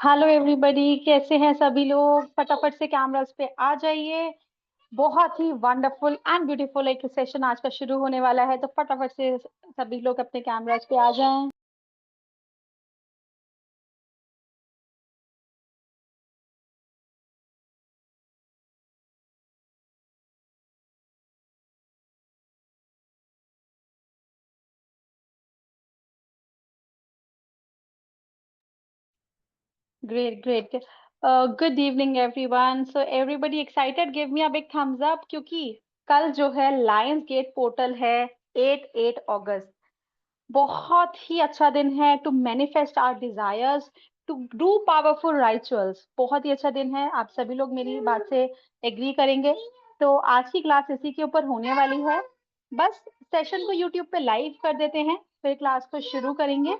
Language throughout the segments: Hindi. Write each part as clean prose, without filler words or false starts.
हेलो एवरीबॉडी, कैसे हैं सभी लोग। फटाफट से कैमरास पे आ जाइए। बहुत ही वंडरफुल एंड ब्यूटीफुल एक सेशन आज का शुरू होने वाला है, तो फटाफट से सभी लोग अपने कैमरास पे आ जाएं। Great great. Good evening everyone. So everybody excited, give me a big thumbs up, क्योंकि कल जो है लायंस गेट पोर्टल है, 8 अगस्त। बहुत ही अच्छा दिन है to manifest our desires, to do powerful rituals. बहुत ही अच्छा दिन है, आप सभी लोग मेरी बात से एग्री करेंगे। तो आज की क्लास इसी के ऊपर होने वाली है। बस सेशन को यूट्यूब पे लाइव कर देते हैं, फिर क्लास को शुरू करेंगे।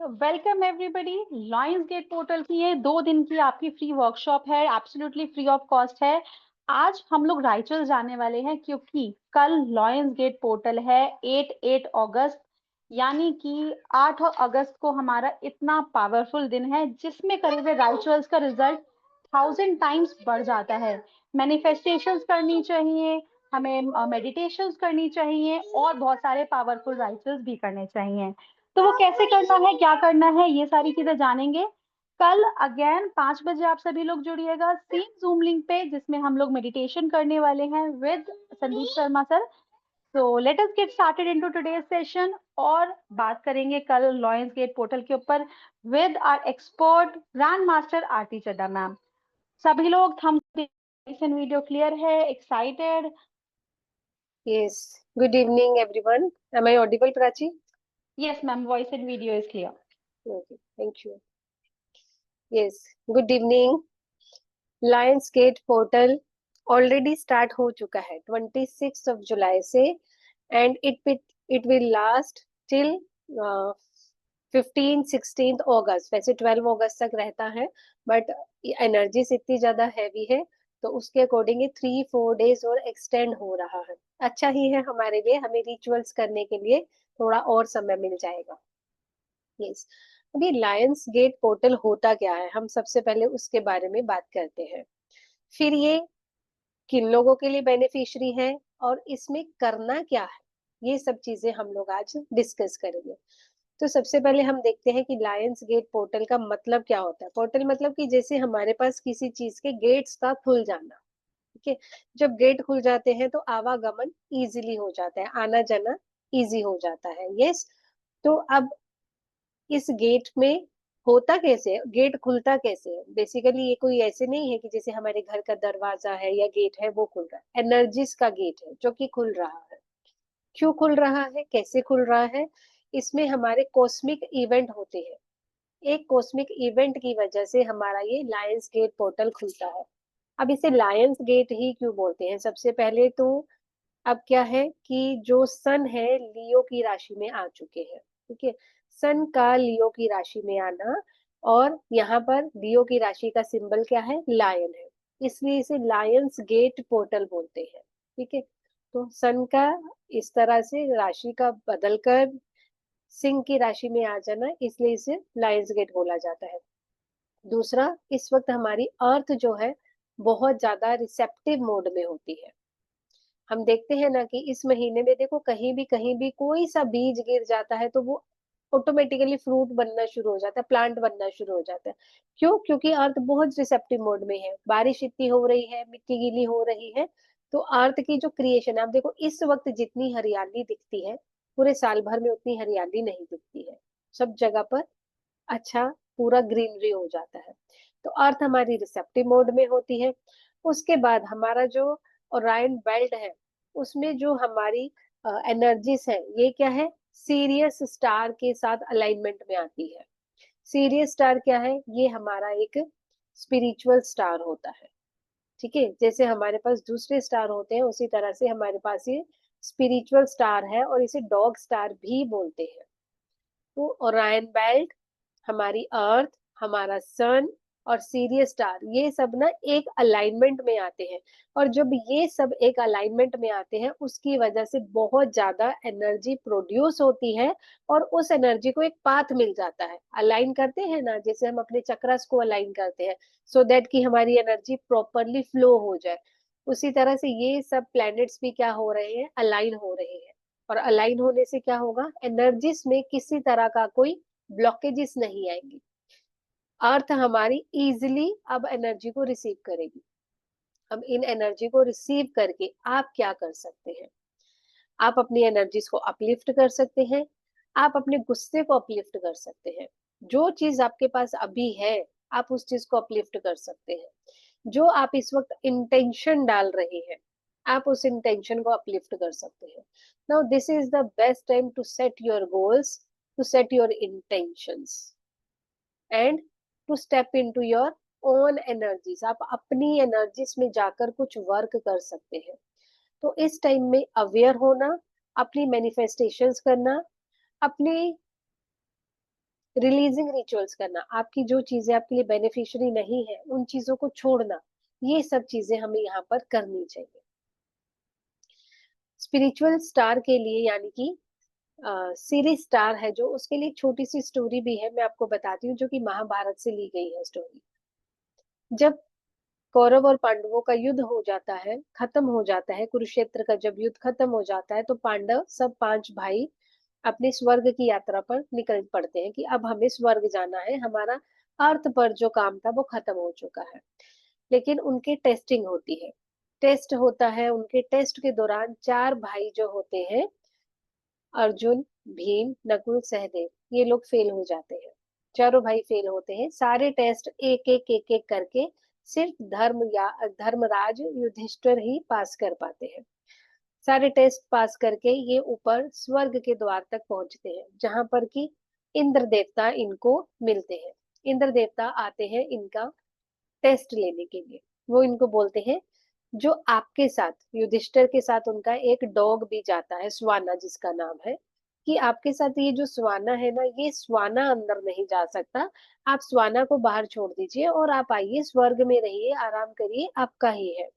Welcome everybody. Lions Gate Portal की ये 2 दिन की आपकी फ्री वर्कशॉप है, एब्सोल्युटली फ्री ऑफ कॉस्ट है। आज हम लोग राइचल जाने वाले हैं, क्योंकि कल लॉयंस गेट पोर्टल है 8 अगस्त, यानी कि 8 अगस्त को हमारा इतना पावरफुल दिन है जिसमें करे हुए राइचुअल्स का रिजल्ट 1000 टाइम्स बढ़ जाता है। मैनिफेस्टेशंस करनी चाहिए हमें, मेडिटेशंस करनी चाहिए और बहुत सारे पावरफुल राइचुअल्स भी करने चाहिए। तो वो कैसे करना है, क्या करना है, ये सारी चीजें जानेंगे कल। अगेन 5 बजे आप सभी लोग जुड़िएगा सेम जूम लिंक पे, जिसमें हम लोग मेडिटेशन करने वाले हैं with Sandeep Sharma sir. So let us get started into today's session, और बात करेंगे कल लॉयंस गेट पोर्टल के ऊपर with our expert grand master Aarti Chadha ma'am. सभी लोग थम वीडियो क्लियर है, excited? Yes. Good evening, everyone. Am I audible, Prachi? Yes ma'am, voice and video is clear. Okay. Thank you. Yes. Good evening. Lionsgate portal already start हो चुका है 26 से and it will last till 15-16 अगस्त। वैसे 12 अगस्त तक रहता है, बट एनर्जीज इतनी ज्यादा हैवी है तो उसके अकॉर्डिंग ये 3-4 डेज और एक्सटेंड हो रहा है। अच्छा ही है हमारे लिए, हमें रिचुअल्स करने के लिए थोड़ा और समय मिल जाएगा। यस। अभी लायंस गेट पोर्टल होता क्या है, हम सबसे पहले उसके बारे में बात करते हैं। फिर ये किन लोगों के लिए बेनिफिशियरी है और इसमें करना क्या है, ये सब चीजें हम लोग आज डिस्कस करेंगे। तो सबसे पहले हम देखते हैं कि लायंस गेट पोर्टल का मतलब क्या होता है। पोर्टल मतलब कि जैसे हमारे पास किसी चीज के गेट्स का खुल जाना। ठीक है। जब गेट खुल जाते हैं तो आवागमन इजीली हो जाता है, आना जाना इजी हो जाता है। यस। तो अब इस गेट में होता कैसे है, गेट खुलता कैसे है। बेसिकली ये कोई ऐसे नहीं है कि जैसे हमारे घर का दरवाजा है या गेट है वो खुल रहा है, एनर्जीज का गेट है जो कि खुल रहा है। क्यों खुल रहा है, कैसे खुल रहा है, इसमें हमारे कॉस्मिक इवेंट होते हैं। एक कॉस्मिक इवेंट की वजह से हमारा ये लायंस गेट पोर्टल खुलता है। अब इसे लायंस गेट ही क्यों बोलते हैं, सबसे पहले तो अब क्या है कि जो सन है लियो की राशि में आ चुके हैं। ठीक है। सन का लियो की राशि में आना, और यहाँ पर लियो की राशि का सिंबल क्या है, लायन है, इसलिए इसे लायंस गेट पोर्टल बोलते हैं। ठीक है। तो सन का इस तरह से राशि का बदलकर सिंह की राशि में आ जाना, इसलिए इसे लायंस गेट बोला जाता है। दूसरा, इस वक्त हमारी अर्थ जो है बहुत ज्यादा रिसेप्टिव मोड में होती है। हम देखते हैं ना कि इस महीने में देखो कहीं भी कोई सा बीज गिर जाता है तो वो ऑटोमेटिकली फ्रूट बनना शुरू हो जाता है, प्लांट बनना शुरू हो जाता है। क्यों? क्योंकि अर्थ बहुत रिसेप्टिव मोड में है, बारिश इतनी हो रही है, मिट्टी गीली हो रही है। तो अर्थ की जो क्रिएशन है, आप देखो इस वक्त जितनी हरियाली दिखती है पूरे साल भर में उतनी हरियाली नहीं दिखती है। सब जगह पर अच्छा पूरा ग्रीनरी हो जाता है। तो अर्थ हमारी रिसेप्टिव मोड में होती है। उसके बाद हमारा जो ओरायन बेल्ट है उसमें जो हमारी एनर्जीज है ये क्या है, सीरियस स्टार के साथ अलाइनमेंट में आती है। सीरियस स्टार क्या है, ये हमारा एक स्पिरिचुअल स्टार होता है। ठीक है, जैसे हमारे पास दूसरे स्टार होते हैं उसी तरह से हमारे पास ये स्पिरिचुअल स्टार है और इसे डॉग स्टार भी बोलते हैं। तो ओरायन बेल्ट, हमारी अर्थ, हमारा सन और सीरियस स्टार, ये सब ना एक अलाइनमेंट में आते हैं। और जब ये सब एक अलाइनमेंट में आते हैं उसकी वजह से बहुत ज्यादा एनर्जी प्रोड्यूस होती है और उस एनर्जी को एक पाथ मिल जाता है। अलाइन करते हैं ना, जैसे हम अपने चक्रस को अलाइन करते हैं सो दैट कि हमारी एनर्जी प्रॉपरली फ्लो हो जाए, उसी तरह से ये सब प्लैनेट्स भी क्या हो रहे हैं, अलाइन हो रहे हैं। और अलाइन होने से क्या होगा, एनर्जीज में किसी तरह का कोई ब्लॉकेजेस नहीं आएंगी। अर्थ हमारी इजिली अब एनर्जी को रिसीव करेगी। अब इन एनर्जी को रिसीव करके आप क्या कर सकते हैं, आप अपनी एनर्जीज को अपलिफ्ट कर सकते हैं, आप अपने गुस्से को अपलिफ्ट कर सकते हैं। जो चीज आपके पास अभी है आप उस चीज को अपलिफ्ट कर सकते हैं। जो आप इस वक्त इंटेंशन डाल रहे हैं आप उस इंटेंशन को अपलिफ्ट कर सकते हैं। Now this is the best time to set your goals, to set your intentions and to step into your own energies. आप अपनी एनर्जीज में जाकर कुछ वर्क कर सकते हैं। तो इस टाइम में अवेयर होना, अपनी मैनिफेस्टेशंस करना, अपनी रिलीजिंग रिचुअल्स करना, आपकी जो चीजें आपके लिए बेनिफिशियरी नहीं है उन चीजों को छोड़ना, ये सब चीजें हमें यहाँ पर करनी चाहिए। स्पिरिचुअल स्टार के लिए यानी कि सीरीज स्टार है जो, उसके लिए छोटी सी स्टोरी भी है, मैं आपको बताती हूँ, जो कि महाभारत से ली गई है स्टोरी। जब कौरव और पांडवों का युद्ध हो जाता है, खत्म हो जाता है, कुरुक्षेत्र का जब युद्ध खत्म हो जाता है तो पांडव सब 5 भाई अपने स्वर्ग की यात्रा पर निकल पड़ते हैं कि अब हमें स्वर्ग जाना है, हमारा अर्थ पर जो काम था वो खत्म हो चुका है। लेकिन उनकी टेस्टिंग होती है, टेस्ट होता है। उनके टेस्ट के दौरान 4 भाई जो होते हैं, अर्जुन, भीम, नकुल, सहदेव, ये लोग फेल हो जाते हैं। चारों भाई फेल होते हैं। सारे टेस्ट एक एक करके सिर्फ धर्मराज युधिष्ठिर ही पास कर पाते हैं। सारे टेस्ट पास करके ये ऊपर स्वर्ग के द्वार तक पहुंचते हैं, जहां पर कि इंद्र देवता इनको मिलते हैं। इंद्र देवता आते हैं इनका टेस्ट लेने के लिए। वो इनको बोलते हैं, जो आपके साथ युधिष्ठिर के साथ उनका एक डॉग भी जाता है, स्वाना जिसका नाम है, कि आपके साथ ये जो स्वाना है ना, ये स्वाना अंदर नहीं जा सकता, आप स्वाना को बाहर छोड़ दीजिए और आप आइए स्वर्ग में रहिए, आराम करिए, आपका ही है।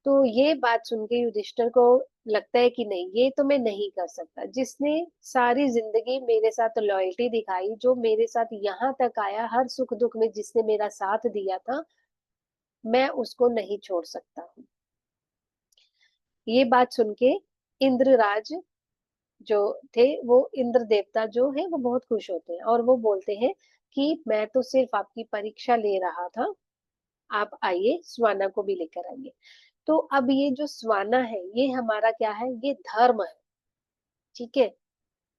तो ये बात सुन के युधिष्ठिर को लगता है कि नहीं, ये तो मैं नहीं कर सकता। जिसने सारी जिंदगी मेरे साथ लॉयल्टी दिखाई, जो मेरे साथ यहाँ तक आया, हर सुख दुख में जिसने मेरा साथ दिया था, मैं उसको नहीं छोड़ सकता हूँ। ये बात सुन के इंद्रराज जो थे, वो इंद्र देवता जो है वो बहुत खुश होते हैं और वो बोलते हैं कि मैं तो सिर्फ आपकी परीक्षा ले रहा था, आप आइए स्वाना को भी लेकर आइए। तो अब ये जो स्वाना है ये हमारा क्या है, ये धर्म है। ठीक है,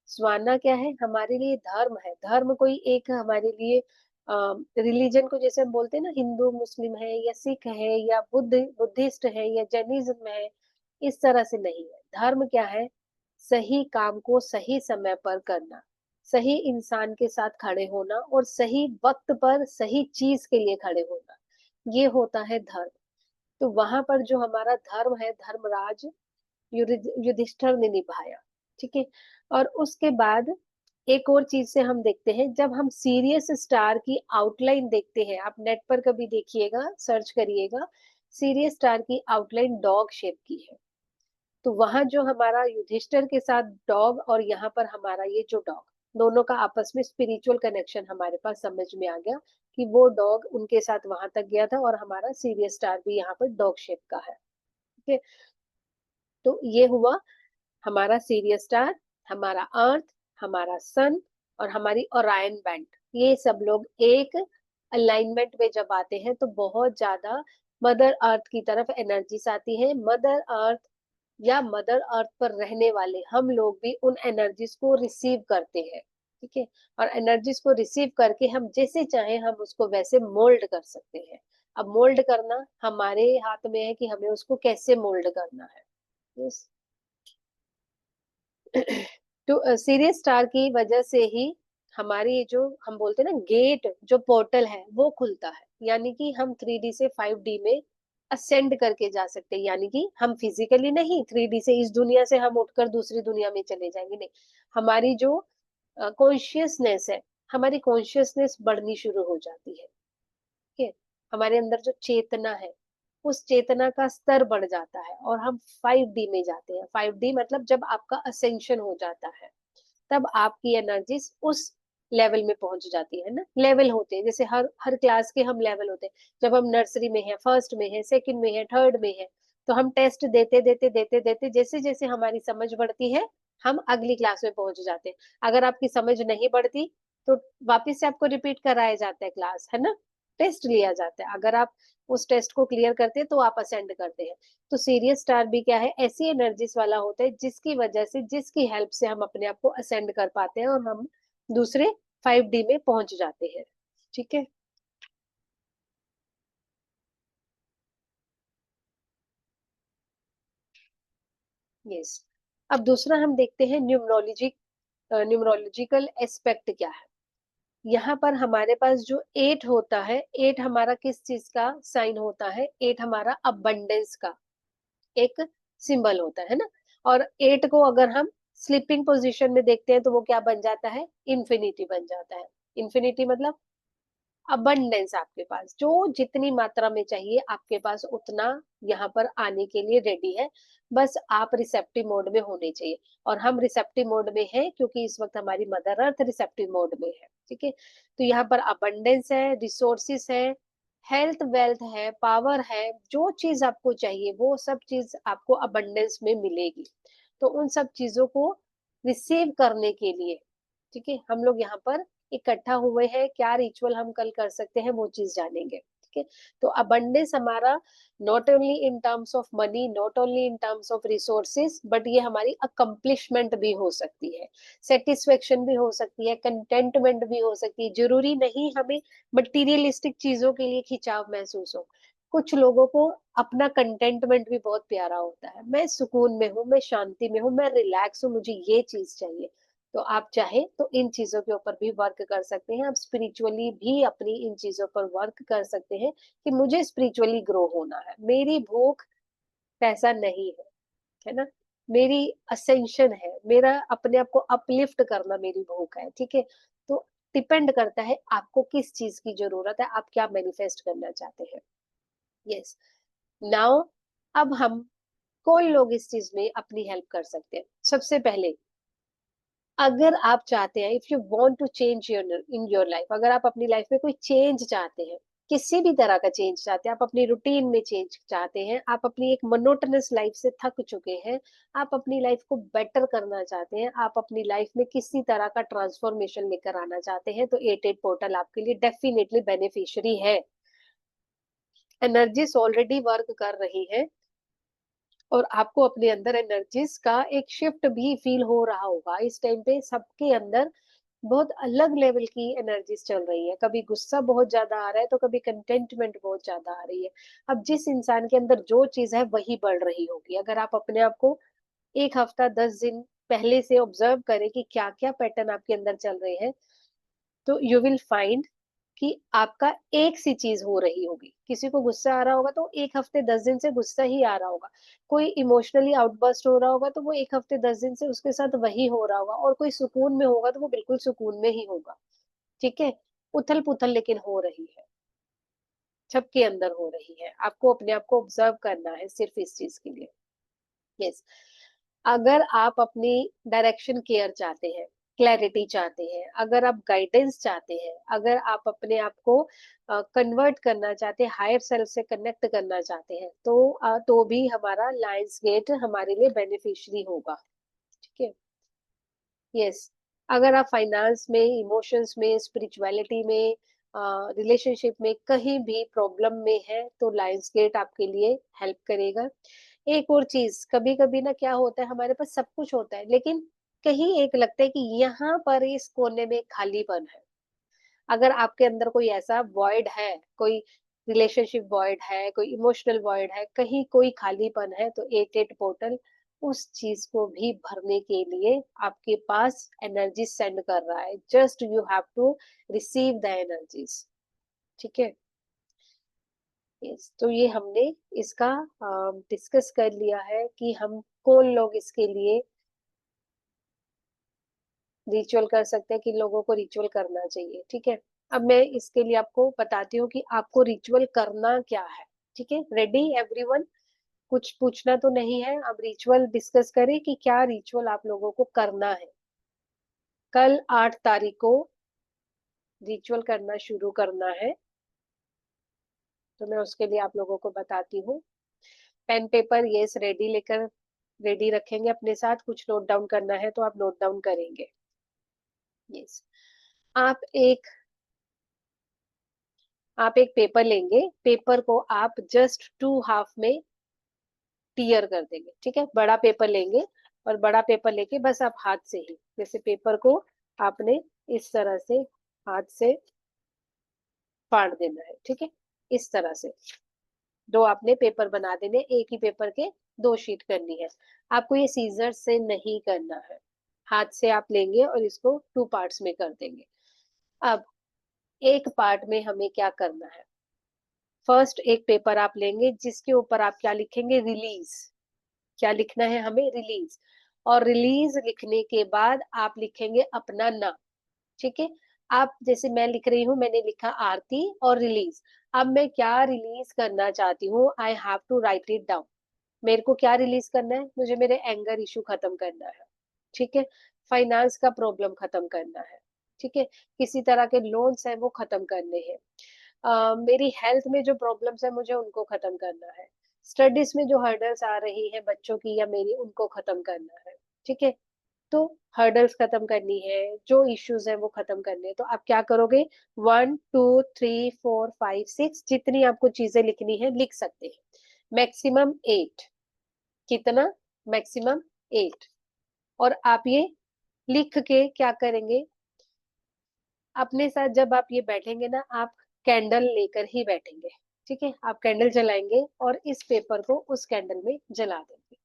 स्वाना क्या है, हमारे लिए धर्म है। धर्म कोई एक हमारे लिए रिलीजन को, जैसे हम बोलते हैं ना, हिंदू मुस्लिम है या सिख है या बुद्धिस्ट है या जैनिज्म है, इस तरह से नहीं है। धर्म क्या है, सही काम को सही समय पर करना, सही इंसान के साथ खड़े होना और सही वक्त पर सही चीज के लिए खड़े होना, ये होता है धर्म। तो वहां पर जो हमारा धर्म है, धर्मराज युधिष्ठिर ने निभाया। ठीक है, और उसके बाद एक और चीज से हम देखते हैं, जब हम सीरियस स्टार की आउटलाइन देखते हैं, आप नेट पर कभी देखिएगा, सर्च करिएगा, सीरियस स्टार की आउटलाइन डॉग शेप की है। तो वहां जो हमारा युधिष्ठिर के साथ डॉग और यहाँ पर हमारा ये जो डॉग, दोनों का आपस में स्पिरिचुअल कनेक्शन हमारे पास समझ में आ गया कि वो डॉग उनके साथ वहां तक गया था और हमारा सीरियस स्टार भी यहाँ पर डॉग शेप का है। ठीक है, तो ये हुआ हमारा सीरियस स्टार, हमारा अर्थ, हमारा सन और हमारी ओरायन बेल्ट। ये सब लोग एक अलाइनमेंट में जब आते हैं तो बहुत ज्यादा मदर अर्थ की तरफ एनर्जीज आती है। मदर अर्थ या मदर अर्थ पर रहने वाले हम लोग भी उन एनर्जीज को रिसीव करते हैं। ठीक है, और एनर्जीज को रिसीव करके हम जैसे चाहे हम उसको वैसे मोल्ड कर सकते हैं। अब मोल्ड करना हमारे हाथ में है कि हमें उसको कैसे मोल्ड करना है। yes. तो सीरियस स्टार की वजह से ही हमारी जो हम बोलते हैं ना गेट, जो पोर्टल है वो खुलता है, यानी कि हम 3D से 5D में असेंड करके जा सकते हैं, यानी कि हम फिजिकली नहीं 3D से इस दुनिया से हम उठकर दूसरी दुनिया में चले जाएंगे, नहीं, हमारी जो कॉन्शियसनेस है, हमारी कॉन्शियसनेस बढ़नी शुरू हो जाती है। ठीक है, हमारे अंदर जो चेतना है, उस चेतना का स्तर बढ़ जाता है और हम 5D में जाते हैं। 5D मतलब जब आपका असेंशन हो जाता है, तब आपकी एनर्जी उस लेवल में पहुंच जाती है ना। लेवल होते हैं, जैसे हर हर क्लास के हम लेवल होते हैं। जब हम नर्सरी में है, फर्स्ट में है, सेकंड में है, थर्ड में है, तो हम टेस्ट देते देते देते देते जैसे जैसे हमारी समझ बढ़ती है, हम अगली क्लास में पहुंच जाते हैं। अगर आपकी समझ नहीं बढ़ती तो वापस से आपको रिपीट कराया जाता है क्लास, है ना, टेस्ट लिया जाता है। अगर आप उस टेस्ट को क्लियर करते हैं तो आप असेंड करते हैं। तो सीरियस स्टार भी क्या है, ऐसी एनर्जीज वाला होता है जिसकी वजह से, जिसकी हेल्प से हम अपने आप को असेंड कर पाते हैं और हम दूसरे 5D में पहुंच जाते हैं। ठीक है। यस। अब दूसरा हम देखते हैं न्यूमरोलॉजी, न्यूमरोलॉजिकल एस्पेक्ट क्या है। यहाँ पर हमारे पास जो 8 होता है, 8 हमारा किस चीज का साइन होता है, 8 हमारा अबंडेंस का एक सिंबल होता है ना। और 8 को अगर हम स्लीपिंग पोजीशन में देखते हैं तो वो क्या बन जाता है, इंफिनिटी बन जाता है। इंफिनिटी मतलब अबंडेंस, आपके पास जो जितनी मात्रा में चाहिए आपके पास उतना यहाँ पर आने के लिए रेडी है। बस आप रिसेप्टिव मोड में होने चाहिए, और हम रिसेप्टिव मोड में हैं क्योंकि इस वक्त हमारी मदर अर्थ रिसेप्टिव मोड में है। ठीक है, तो यहाँ पर अबंडेंस है, रिसोर्सिस है, हेल्थ वेल्थ है, पावर है, जो चीज आपको चाहिए वो सब चीज आपको अबंडेंस में मिलेगी। तो उन सब चीजों को रिसीव करने के लिए, ठीक है, हम लोग यहाँ पर इकट्ठा हुए हैं। क्या रिचुअल हम कल कर सकते हैं वो चीज जानेंगे। ठीक है, तो अबंडेंस हमारा not only in terms of money, not only in terms of resources, but ये हमारी अकम्प्लिशमेंट भी हो सकती है, सेटिस्फेक्शन भी हो सकती है, कंटेंटमेंट भी हो सकती है। जरूरी नहीं हमें मटीरियलिस्टिक चीजों के लिए खिंचाव महसूस हो। कुछ लोगों को अपना कंटेंटमेंट भी बहुत प्यारा होता है, मैं सुकून में हूँ, मैं शांति में हूँ, मैं रिलैक्स हूँ, मुझे ये चीज चाहिए। तो आप चाहे तो इन चीजों के ऊपर भी वर्क कर सकते हैं। आप स्पिरिचुअली भी अपनी इन चीजों पर वर्क कर सकते हैं कि मुझे स्पिरिचुअली ग्रो होना है, मेरी भूख पैसा नहीं है ना, मेरी असेंशन है, मेरा अपने आप को अपलिफ्ट करना मेरी भूख है। ठीक है, तो डिपेंड करता है आपको किस चीज की जरूरत है, आप क्या मैनिफेस्ट करना चाहते हैं। यस। नाउ अब हम कौन लोग इस चीज में अपनी हेल्प कर सकते हैं। सबसे पहले, अगर आप चाहते हैं, if you want to change your in your life, अगर आप अपनी लाइफ में कोई चेंज चाहते हैं, किसी भी तरह का चेंज चाहते हैं, आप अपनी रूटीन में चेंज चाहते हैं, आप अपनी एक मोनोटोनस लाइफ से थक चुके हैं, आप अपनी लाइफ को बेटर करना चाहते हैं, आप अपनी लाइफ में किसी तरह का ट्रांसफॉर्मेशन लेकर आना चाहते हैं, तो 88 पोर्टल आपके लिए डेफिनेटली बेनिफिशियरी है। एनर्जीज ऑलरेडी वर्क कर रही है और आपको अपने अंदर एनर्जीज का एक शिफ्ट भी फील हो रहा होगा। इस टाइम पे सबके अंदर बहुत अलग लेवल की एनर्जीज चल रही है, कभी गुस्सा बहुत ज्यादा आ रहा है तो कभी कंटेंटमेंट बहुत ज्यादा आ रही है। अब जिस इंसान के अंदर जो चीज है वही बढ़ रही होगी। अगर आप अपने आप को एक हफ्ता 10 दिन पहले से ऑब्जर्व करें कि क्या क्या पैटर्न आपके अंदर चल रहे हैं, तो यू विल फाइंड कि आपका एक सी चीज हो रही होगी। किसी को गुस्सा आ रहा होगा तो एक हफ्ते 10 दिन से गुस्सा ही आ रहा होगा, कोई इमोशनली आउटबर्स्ट हो रहा होगा तो वो एक हफ्ते 10 दिन से उसके साथ वही हो रहा होगा, और कोई सुकून में होगा तो वो बिल्कुल सुकून में ही होगा। ठीक है, उथल पुथल लेकिन हो रही है, सबके अंदर हो रही है। आपको अपने आप को ऑब्जर्व करना है सिर्फ इस चीज के लिए। यस। अगर आप अपनी डायरेक्शन क्लियर चाहते हैं, क्लैरिटी चाहते हैं, अगर आप गाइडेंस चाहते हैं, अगर आप अपने आप को कन्वर्ट करना चाहते हैं, हायर सेल्फ से कनेक्ट करना चाहते हैं, तो भी हमारा लायंस गेट हमारे लिए बेनिफिशियरी होगा। ठीक है। यस। अगर आप फाइनेंस में, इमोशंस में, स्पिरिचुअलिटी में, रिलेशनशिप में कहीं भी प्रॉब्लम में है तो लायंस गेट आपके लिए हेल्प करेगा। एक और चीज, कभी कभी ना क्या होता है, हमारे पास सब कुछ होता है लेकिन कहीं एक लगता है कि यहाँ पर इस कोने में खालीपन है। अगर आपके अंदर कोई ऐसा वॉइड है, कोई रिलेशनशिप वॉइड है, कोई इमोशनल वॉइड है, कहीं कोई खालीपन है, तो 88 पोर्टल उस चीज को भी भरने के लिए आपके पास एनर्जी सेंड कर रहा है। Just you have to receive the energies. ठीक है। यस, तो ये हमने इसका डिस्कस कर लिया है कि हम कौन लोग इसके लिए रिचुअल कर सकते हैं, कि लोगों को रिचुअल करना चाहिए। ठीक है, अब मैं इसके लिए आपको बताती हूँ कि आपको रिचुअल करना क्या है। ठीक है, रेडी एवरीवन? कुछ पूछना तो नहीं है? अब रिचुअल डिस्कस करें कि क्या रिचुअल आप लोगों को करना है। कल 8 तारीख को रिचुअल करना शुरू करना है, तो मैं उसके लिए आप लोगों को बताती हूँ। पेन पेपर यस रेडी लेकर, रेडी रखेंगे अपने साथ। कुछ नोट डाउन करना है तो आप नोट डाउन करेंगे। यस, आप एक आप एक पेपर लेंगे, पेपर को आप जस्ट 2 हाफ में टीयर कर देंगे। ठीक है, बड़ा पेपर लेंगे और बड़ा पेपर लेके बस आप हाथ से ही, जैसे पेपर को आपने इस तरह से हाथ से फाड़ देना है। ठीक है, इस तरह से दो आपने पेपर बना देने, एक ही पेपर के 2 शीट करनी है। आपको ये सीजर से नहीं करना है, हाथ से आप लेंगे और इसको 2 पार्ट्स में कर देंगे। अब एक पार्ट में हमें क्या करना है, फर्स्ट एक पेपर आप लेंगे जिसके ऊपर आप क्या लिखेंगे, रिलीज। क्या लिखना है हमें, रिलीज। और रिलीज लिखने के बाद आप लिखेंगे अपना नाम। ठीक है, आप जैसे मैं लिख रही हूँ, मैंने लिखा आरती और रिलीज। अब मैं क्या रिलीज करना चाहती हूँ, I have to write it down. मेरे को क्या रिलीज करना है, मुझे मेरे एंगर इशू खत्म करना है। ठीक है, फाइनेंस का प्रॉब्लम खत्म करना है। ठीक है, किसी तरह के लोन्स है वो खत्म करने हैं। मेरी हेल्थ में जो प्रॉब्लम्स है मुझे उनको खत्म करना है। स्टडीज में जो हर्डल्स आ रही है बच्चों की या मेरी, उनको खत्म करना है। ठीक है, तो हर्डल्स खत्म करनी है, जो इश्यूज है वो खत्म करने हैं। तो आप क्या करोगे, 1 2 3 4 5 6 जितनी आपको चीजें लिखनी है लिख सकते हैं। मैक्सिमम 8। कितना, मैक्सिमम 8। और आप ये लिख के क्या करेंगे, अपने साथ जब आप ये बैठेंगे ना, आप कैंडल लेकर ही बैठेंगे। ठीक है, आप कैंडल जलाएंगे और इस पेपर को उस कैंडल में जला देंगे।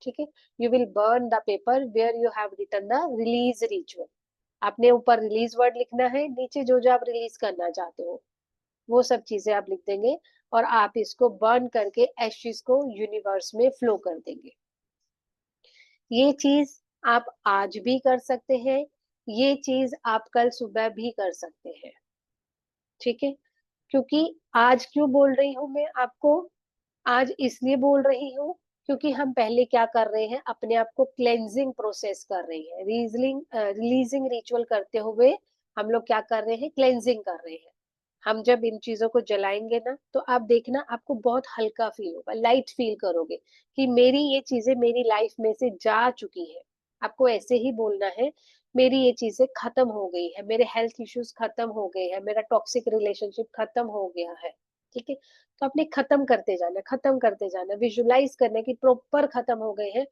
ठीक है, you will burn the paper where you have written the release ritual. आपने ऊपर रिलीज वर्ड लिखना है, नीचे जो जो आप रिलीज करना चाहते हो वो सब चीजें आप लिख देंगे। और आप इसको बर्न करके एशेस को यूनिवर्स में फ्लो कर देंगे। ये चीज आप आज भी कर सकते हैं, ये चीज आप कल सुबह भी कर सकते हैं। ठीक है, क्योंकि आज क्यों बोल रही हूँ मैं आपको, आज इसलिए बोल रही हूँ क्योंकि हम पहले क्या कर रहे हैं, अपने आप को क्लेंजिंग प्रोसेस कर रहे हैं। रिलीजिंग रिचुअल करते हुए हम लोग क्या कर रहे हैं, क्लेंजिंग कर रहे हैं। हम जब इन चीजों को जलाएंगे ना, तो आप देखना आपको बहुत हल्का फील होगा, लाइट फील करोगे कि मेरी ये चीजें मेरी लाइफ में से जा चुकी है। आपको ऐसे ही बोलना है, मेरी ये चीजें खत्म हो गई है, मेरे हेल्थ इश्यूज खत्म हो गए हैं, मेरा टॉक्सिक रिलेशनशिप खत्म हो गया है। ठीक है, तो आपने खत्म करते जाना, खत्म करते जाना, विजुलाइज करने की प्रॉपर खत्म हो गए हैं।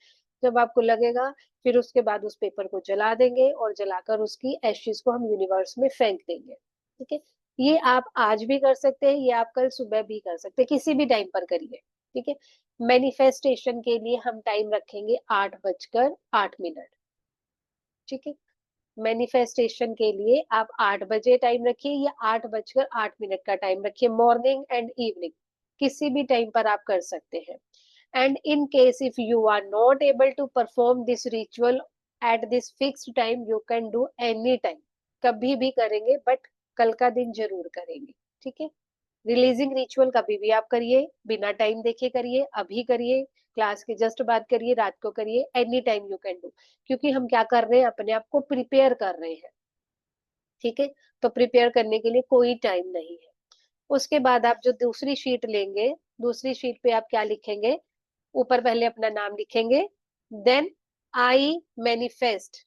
जब आपको लगेगा, फिर उसके बाद उस पेपर को जला देंगे और जलाकर उसकी एशेज को हम यूनिवर्स में फेंक देंगे। ठीक है, ये आप आज भी कर सकते हैं, ये आप कल सुबह भी कर सकते हैं, किसी भी टाइम पर करिए। ठीक है, मैनिफेस्टेशन के लिए हम टाइम रखेंगे 8 बजकर 8 मिनट। ठीक है, मैनिफेस्टेशन के लिए आप 8 बजे टाइम रखिए या 8 बजकर 8 मिनट का टाइम रखिए, मॉर्निंग एंड इवनिंग किसी भी टाइम पर आप कर सकते हैं। And in case if you are not able to perform this ritual at this fixed time, you can do any time, कभी भी करेंगे, बट कल का दिन जरूर करेंगे। ठीक है, रिलीजिंग रिचुअल कभी भी आप करिए, बिना टाइम देखे करिए, अभी करिए, क्लास के जस्ट बाद करिए, रात को करिए, any time you can do. क्योंकि हम क्या कर रहे हैं, अपने आप को प्रिपेयर कर रहे हैं। ठीक है, तो प्रिपेयर करने के लिए कोई टाइम नहीं है। उसके बाद आप जो दूसरी शीट लेंगे, दूसरी शीट पे आप क्या लिखेंगे, ऊपर पहले अपना नाम लिखेंगे, देन आई मैनिफेस्ट।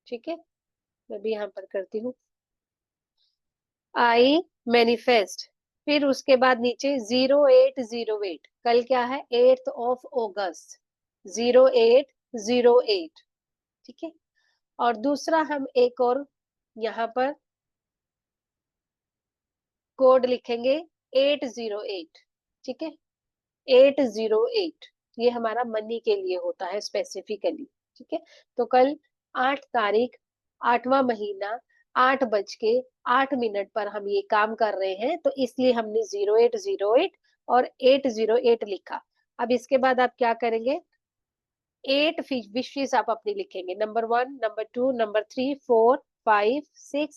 ठीक है, मैं भी यहाँ पर करती हूँ, आई मैनिफेस्ट। फिर उसके बाद नीचे 0808, कल क्या है, 8 ऑफ अगस्त, 0808। ठीक है, और दूसरा हम एक और यहाँ पर कोड लिखेंगे, 808। ठीक है, 808, ये हमारा मनी के लिए होता है स्पेसिफिकली। ठीक है, तो कल 8 तारीख, 8वां महीना, 8:08 पर हम ये काम कर रहे हैं, तो इसलिए हमने 0808 और 808 लिखा। अब इसके बाद आप क्या करेंगे, 8 विशेष आप अपनी लिखेंगे, नंबर 1, नंबर 2, नंबर 3, 4, 5, 6,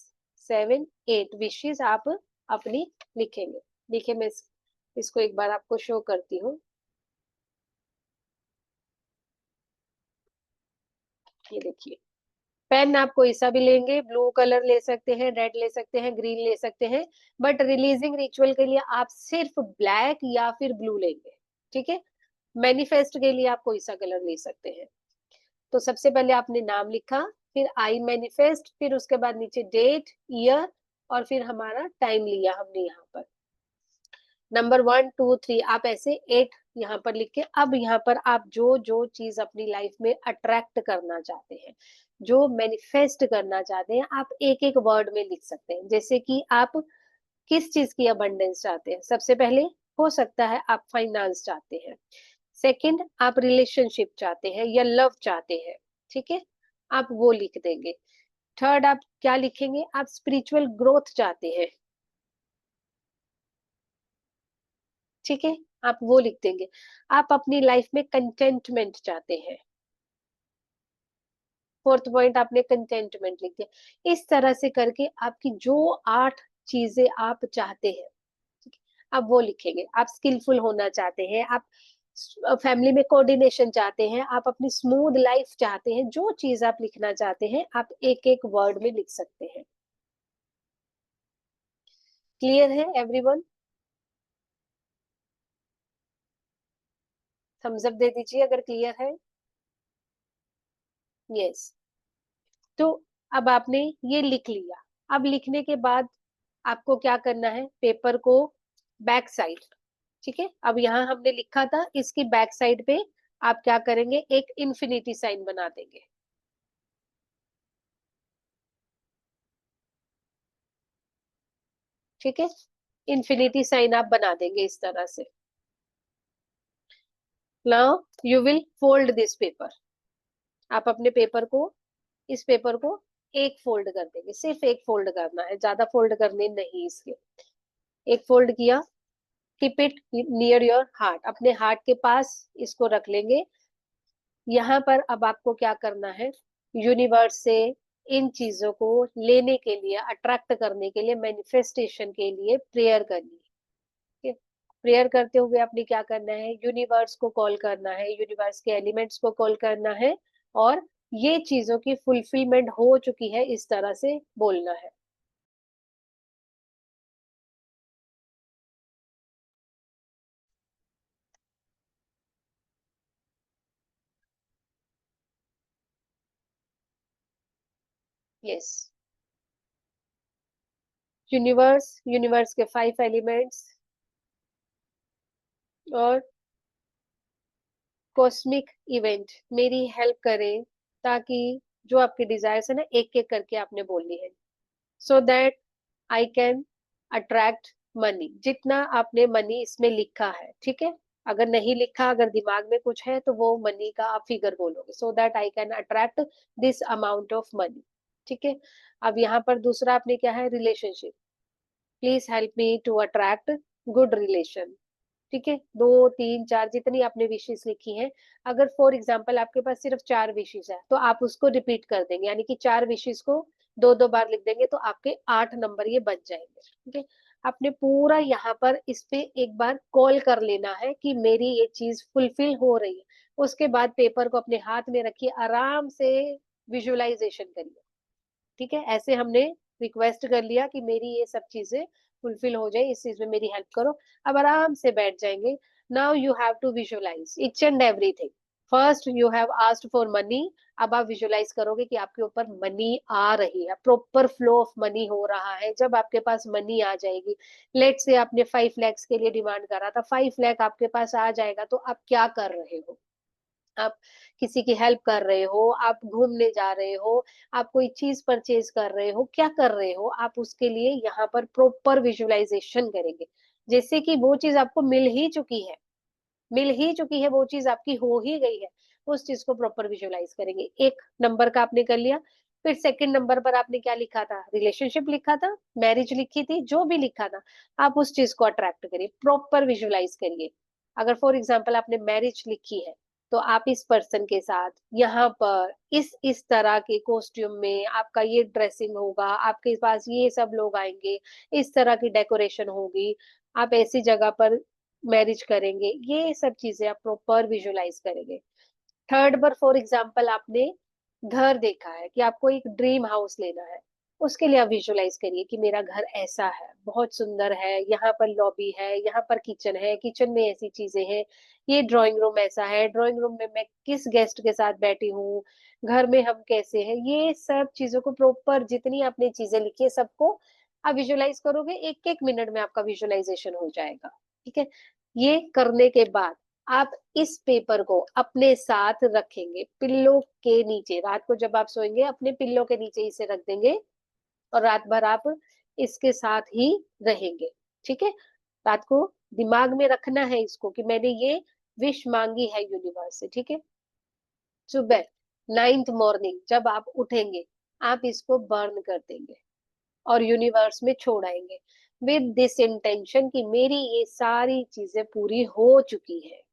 7, 8 विशेष आप अपनी लिखेंगे। देखिए मैं इसको एक बार आपको शो करती हूँ। ये देखिए, पेन आप कोई सा भी लेंगे, ब्लू कलर ले सकते हैं, रेड ले सकते हैं, ग्रीन ले सकते हैं, बट रिलीजिंग रिचुअल के लिए आप सिर्फ ब्लैक या फिर ब्लू लेंगे, ठीक है। मैनिफेस्ट के लिए आप कोई सा कलर ले सकते हैं। तो सबसे पहले आपने नाम लिखा, फिर आई मैनिफेस्ट, फिर उसके बाद नीचे डेट, ईयर, और फिर हमारा टाइम लिया हमने यहाँ पर। नंबर 1, 2, 3 आप ऐसे 8 यहाँ पर लिख के, अब यहाँ पर आप जो जो चीज अपनी लाइफ में अट्रैक्ट करना चाहते हैं, जो मैनिफेस्ट करना चाहते हैं, आप एक एक वर्ड में लिख सकते हैं। जैसे कि आप किस चीज की अबंडेंस चाहते हैं। सबसे पहले हो सकता है आप फाइनेंस चाहते हैं, सेकंड आप रिलेशनशिप चाहते हैं या लव चाहते हैं, ठीक है, आप वो लिख देंगे। थर्ड आप क्या लिखेंगे, आप स्पिरिचुअल ग्रोथ चाहते हैं, ठीक है, आप वो लिख देंगे। आप अपनी लाइफ में कंटेंटमेंट चाहते हैं, फोर्थ पॉइंट आपने कंटेंटमेंट लिख दिया। इस तरह से करके आपकी जो 8 चीजें आप चाहते हैं, ठीक है, आप वो लिखेंगे। आप स्किलफुल होना चाहते हैं, आप फैमिली में कोऑर्डिनेशन चाहते हैं, आप अपनी स्मूथ लाइफ चाहते हैं, जो चीज आप लिखना चाहते हैं आप एक एक वर्ड में लिख सकते हैं। क्लियर है एवरीवन? थम्स अप दे दीजिए अगर क्लियर है। यस। तो अब आपने ये लिख लिया। अब लिखने के बाद आपको क्या करना है, पेपर को बैक साइड, ठीक है, अब यहाँ हमने लिखा था, इसकी बैक साइड पे आप क्या करेंगे, एक इन्फिनिटी साइन बना देंगे, ठीक है, इन्फिनिटी साइन आप बना देंगे इस तरह से। Now you will fold this paper. आप अपने पेपर को, इस पेपर को एक फोल्ड कर देंगे, सिर्फ एक फोल्ड करना है, ज्यादा फोल्ड करने नहीं इसके। एक फोल्ड किया, keep it near your heart, अपने हार्ट के पास इसको रख लेंगे। यहाँ पर अब आपको क्या करना है, यूनिवर्स से इन चीजों को लेने के लिए, अट्रैक्ट करने के लिए, मैनिफेस्टेशन के लिए प्रेयर करनी है। प्रेयर करते हुए आपने क्या करना है, यूनिवर्स को कॉल करना है, यूनिवर्स के एलिमेंट्स को कॉल करना है, और ये चीजों की फुलफिलमेंट हो चुकी है इस तरह से बोलना है। यस। यूनिवर्स, यूनिवर्स के 5 एलिमेंट्स और कॉस्मिक इवेंट मेरी हेल्प करें, ताकि जो आपके डिजायर्स है ना, एक एक करके आपने बोलनी है, सो that I can attract money. जितना आपने मनी इसमें लिखा है, ठीक है, अगर नहीं लिखा, अगर दिमाग में कुछ है, तो वो मनी का आप फिगर बोलोगे, so that I can attract this amount of money, ठीक है। अब यहाँ पर दूसरा आपने क्या है, relationship, please help me to attract good relation, ठीक है, 2, 3, 4 जितनी आपने विशेष लिखी हैं। अगर फॉर एग्जाम्पल आपके पास सिर्फ 4 विशेष है, तो आप उसको रिपीट कर देंगे, यानी कि 4 विशेष को दो दो बार लिख देंगे, तो आपके 8 नंबर ये बच जाएंगे, ठीक है। आपने पूरा यहाँ पर इस पे एक बार कॉल कर लेना है कि मेरी ये चीज फुलफिल हो रही है। उसके बाद पेपर को अपने हाथ में रखिए, आराम से विजुअलाइजेशन करिए, ठीक है। ऐसे हमने रिक्वेस्ट कर लिया कि मेरी ये सब चीजें फुलफिल हो जाए, इस चीज में मेरी हेल्प करो। अब आराम से बैठ जाएंगे। Now you have to visualise each and everything. First you have asked for money. अब आप विजुअलाइज करोगे कि आपके ऊपर मनी आ रही है, प्रॉपर फ्लो ऑफ मनी हो रहा है। जब आपके पास मनी आ जाएगी, लेट से आपने 5 lakhs के लिए डिमांड करा था, 5 lakh आपके पास आ जाएगा, तो आप क्या कर रहे हो, आप किसी की हेल्प कर रहे हो, आप घूमने जा रहे हो, आप कोई चीज परचेज कर रहे हो, क्या कर रहे हो, आप उसके लिए यहाँ पर प्रॉपर विजुअलाइजेशन करेंगे, जैसे कि वो चीज आपको मिल ही चुकी है, मिल ही चुकी है, वो चीज आपकी हो ही गई है, उस चीज को प्रॉपर विजुअलाइज करेंगे। एक नंबर का आपने कर लिया। फिर सेकंड नंबर पर आपने क्या लिखा था, रिलेशनशिप लिखा था, मैरिज लिखी थी, जो भी लिखा था, आप उस चीज को अट्रैक्ट करिए, प्रॉपर विजुलाइज करिए। अगर फॉर एग्जाम्पल आपने मैरिज लिखी है, तो आप इस पर्सन के साथ यहाँ पर इस तरह के कॉस्ट्यूम में, आपका ये ड्रेसिंग होगा, आपके पास ये सब लोग आएंगे, इस तरह की डेकोरेशन होगी, आप ऐसी जगह पर मैरिज करेंगे, ये सब चीजें आप प्रॉपर विजुलाइज करेंगे। थर्ड पर फॉर एग्जाम्पल आपने घर देखा है कि आपको एक ड्रीम हाउस लेना है, उसके लिए आप विजुलाइज करिए कि मेरा घर ऐसा है, बहुत सुंदर है, यहाँ पर लॉबी है, यहाँ पर किचन है, किचन में ऐसी चीजें हैं, ये ड्राइंग रूम ऐसा है, ड्राइंग रूम में मैं किस गेस्ट के साथ बैठी हूँ, घर में हम कैसे हैं, ये सब चीजों को प्रॉपर, जितनी आपने चीजें लिखी है सबको आप विजुलाइज करोगे, एक एक मिनट में आपका विजुलाइजेशन हो जाएगा। ठीक है, ये करने के बाद आप इस पेपर को अपने साथ रखेंगे पिल्लो के नीचे, रात को जब आप सोएंगे अपने पिल्लो के नीचे इसे रख देंगे, और रात भर आप इसके साथ ही रहेंगे। ठीक है, रात को दिमाग में रखना है इसको कि मैंने ये विश मांगी है यूनिवर्स से। ठीक है, सुबह 9th मॉर्निंग जब आप उठेंगे, आप इसको बर्न कर देंगे और यूनिवर्स में छोड़ आएंगे, विद दिस इंटेंशन कि मेरी ये सारी चीजें पूरी हो चुकी है,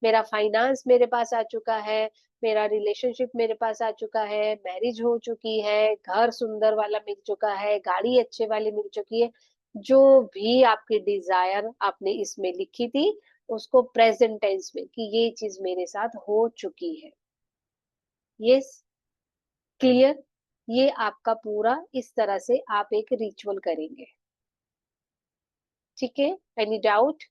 मेरा फाइनेंस मेरे पास आ चुका है, मेरा रिलेशनशिप मेरे पास आ चुका है, मैरिज हो चुकी है, घर सुंदर वाला मिल चुका है, गाड़ी अच्छे वाली मिल चुकी है, जो भी आपकी डिजायर आपने इसमें लिखी थी उसको प्रेजेंट टेंस में कि ये चीज मेरे साथ हो चुकी है। Yes, clear. ये आपका पूरा इस तरह से आप एक रिचुअल करेंगे। ठीक है, एनी डाउट?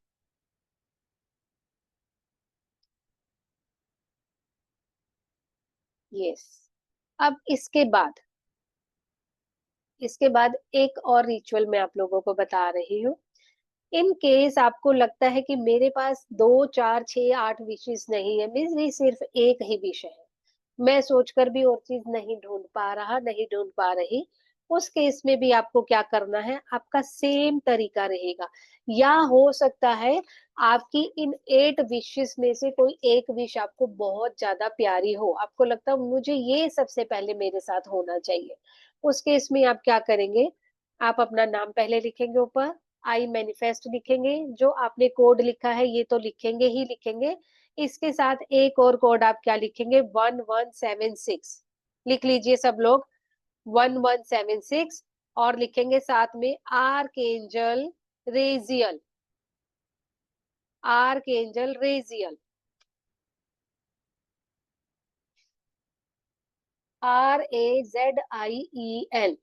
यस। अब इसके बाद एक और रिचुअल मैं आप लोगों को बता रही हूँ। इन केस आपको लगता है कि मेरे पास 2 4 6 8 विशेष नहीं है, मेरी सिर्फ एक ही विश है, मैं सोचकर भी और चीज नहीं ढूंढ पा रहा, नहीं ढूंढ पा रही, उस केस में भी आपको क्या करना है, आपका सेम तरीका रहेगा। या हो सकता है आपकी इन 8 विशेस में से कोई एक विश आपको बहुत ज्यादा प्यारी हो, आपको लगता है मुझे ये सबसे पहले मेरे साथ होना चाहिए। उस केस में आप क्या करेंगे, आप अपना नाम पहले लिखेंगे ऊपर, आई मैनिफेस्ट लिखेंगे, जो आपने कोड लिखा है ये तो लिखेंगे ही लिखेंगे, इसके साथ एक और कोड आप क्या लिखेंगे, 1176 लिख लीजिए सब लोग, 1176, और लिखेंगे साथ में आर्क रेजियल, रेजियल, RAZIEL, रेजियल, RAZIEL।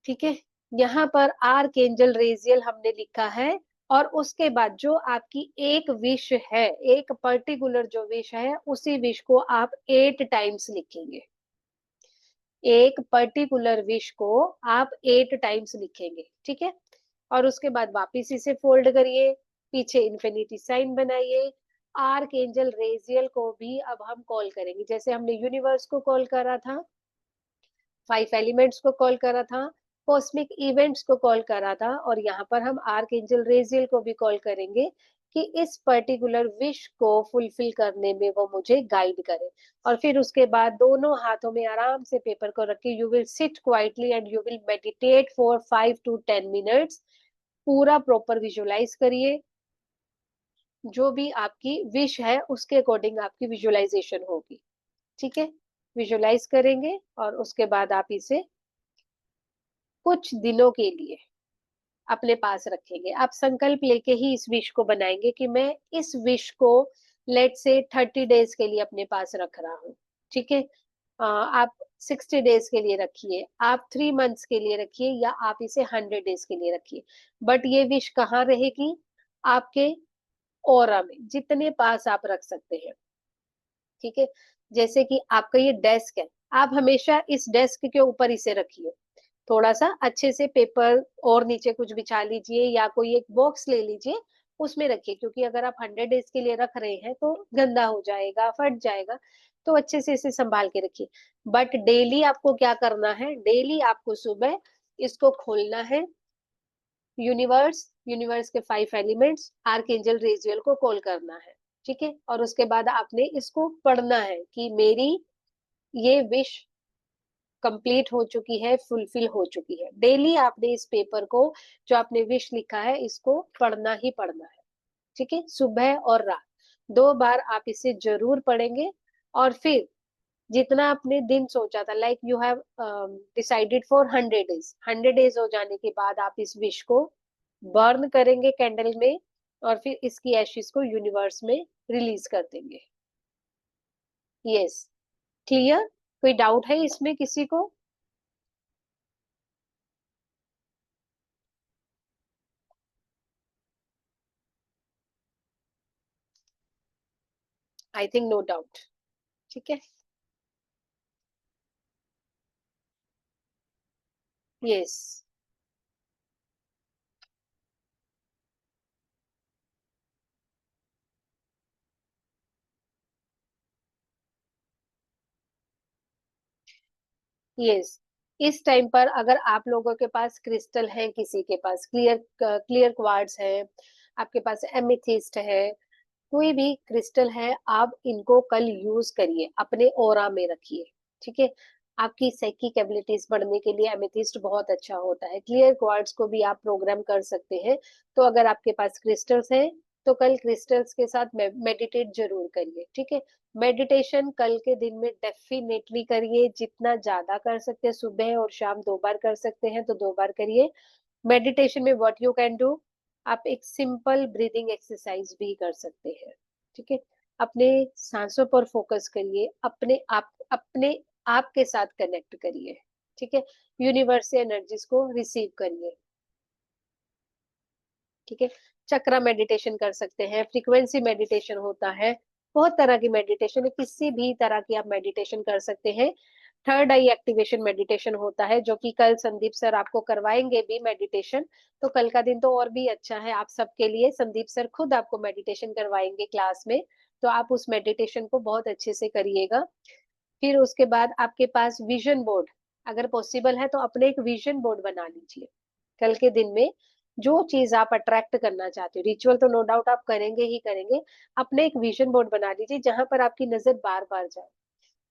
ठीक है, यहाँ पर रेजियल हमने लिखा है, और उसके बाद जो आपकी एक विश है, एक पर्टिकुलर जो विश है, उसी विश को आप 8 टाइम्स लिखेंगे, एक पर्टिकुलर विश को आप 8 टाइम्स लिखेंगे। ठीक है, और उसके बाद वापिस इसे फोल्ड करिए, पीछे इन्फिनिटी साइन बनाइए, रेजियल को भी अब हम कॉल करेंगे, जैसे हमने यूनिवर्स को कॉल करा था, 5 एलिमेंट्स को कॉल करा था, कॉस्मिक इवेंट्स को कॉल करा था, और यहाँ पर हम रेजियल को भी कॉल करेंगे कि इस पर्टिकुलर विश को फुलफिल करने में वो मुझे गाइड करे। और फिर उसके बाद दोनों हाथों में आराम से पेपर को रख के you will sit quietly and you will meditate for 5 to 10 minutes. पूरा प्रॉपर विजुलाइज करिए, जो भी आपकी विश है उसके अकॉर्डिंग आपकी विजुअलाइजेशन होगी। ठीक है, विजुलाइज करेंगे और उसके बाद आप इसे कुछ दिनों के लिए अपने पास रखेंगे, आप संकल्प लेके ही इस विश को बनाएंगे कि मैं इस विश को लेट से 30 डेज के लिए अपने पास रख रहा हूँ। ठीक है, आप 60 डेज के लिए रखिए, आप 3 मंथ्स के लिए रखिए, या आप इसे 100 डेज के लिए रखिए, बट ये विश कहाँ रहेगी, आपके ऑरा में, जितने पास आप रख सकते हैं। ठीक है, जैसे कि आपका ये डेस्क है, आप हमेशा इस डेस्क के ऊपर इसे रखिए, थोड़ा सा अच्छे से पेपर और नीचे कुछ बिछा लीजिए, या कोई एक बॉक्स ले लीजिए उसमें रखिए, क्योंकि अगर आप 100 डेज के लिए रख रहे हैं तो गंदा हो जाएगा, फट जाएगा, तो अच्छे से इसे संभाल के रखिए। बट डेली आपको क्या करना है, डेली आपको सुबह इसको खोलना है, यूनिवर्स के 5 एलिमेंट्स, आर्कएंजल रेजियल को कॉल करना है, ठीक है। और उसके बाद आपने इसको पढ़ना है कि मेरी ये विश कंप्लीट हो चुकी है, फुलफिल हो चुकी है। डेली आपने इस पेपर को, जो आपने विश लिखा है, इसको पढ़ना ही पढ़ना है, ठीक है। सुबह और रात 2 बार आप इसे जरूर पढ़ेंगे। और फिर जितना आपने दिन सोचा था, like you have decided for 100 days, 100 days हो जाने के बाद आप इस विश को बर्न करेंगे कैंडल में, और फिर इसकी एशेस को यूनिवर्स में रिलीज कर देंगे। Yes, clear? कोई डाउट है इसमें किसी को? आई थिंक नो डाउट, ठीक है। Yes, yes. इस टाइम पर अगर आप लोगों के पास क्रिस्टल है, किसी के पास क्लियर क्लियर क्वार्ट्ज है, आपके पास एमेथिस्ट है, कोई भी क्रिस्टल है, आप इनको कल यूज करिए, अपने ऑरा में रखिए, ठीक है। आपकी साइकिक एबिलिटीज बढ़ने के लिए एमेथिस्ट बहुत अच्छा होता है। क्लियर क्वार्ट्ज को भी आप प्रोग्राम कर सकते हैं। तो अगर आपके पास क्रिस्टल्स हैं, तो कल क्रिस्टल्स के साथ मेडिटेट जरूर करिए, ठीक है। मेडिटेशन कल के दिन में डेफिनेटली करिए, जितना ज्यादा कर सकते हैं, सुबह और शाम 2 बार कर सकते हैं तो 2 बार करिए। मेडिटेशन में व्हाट यू कैन डू, आप एक सिंपल ब्रीदिंग एक्सरसाइज भी कर सकते हैं, ठीक है। अपने सांसों पर फोकस करिए, अपने आप के साथ कनेक्ट करिए, ठीक है। यूनिवर्स से एनर्जीज को रिसीव करिए, ठीक है। चक्रा मेडिटेशन कर सकते हैं, फ्रीक्वेंसी मेडिटेशन होता है, बहुत तरह की मेडिटेशन है, किसी भी तरह की आप मेडिटेशन कर सकते हैं। थर्ड आई एक्टिवेशन मेडिटेशन होता है, जो कि कल संदीप सर आपको करवाएंगे भी मेडिटेशन। तो कल का दिन तो और भी अच्छा है आप सबके लिए, संदीप सर खुद आपको मेडिटेशन करवाएंगे क्लास में। तो आप उस मेडिटेशन को बहुत अच्छे से करिएगा। फिर उसके बाद आपके पास विजन बोर्ड, अगर पॉसिबल है तो अपने एक विजन बोर्ड बना लीजिए। कल के दिन में जो चीज आप अट्रैक्ट करना चाहते हो, रिचुअल तो नो डाउट आप करेंगे ही करेंगे, अपने एक विजन बोर्ड बना लीजिए जहां पर आपकी नजर बार बार जाए।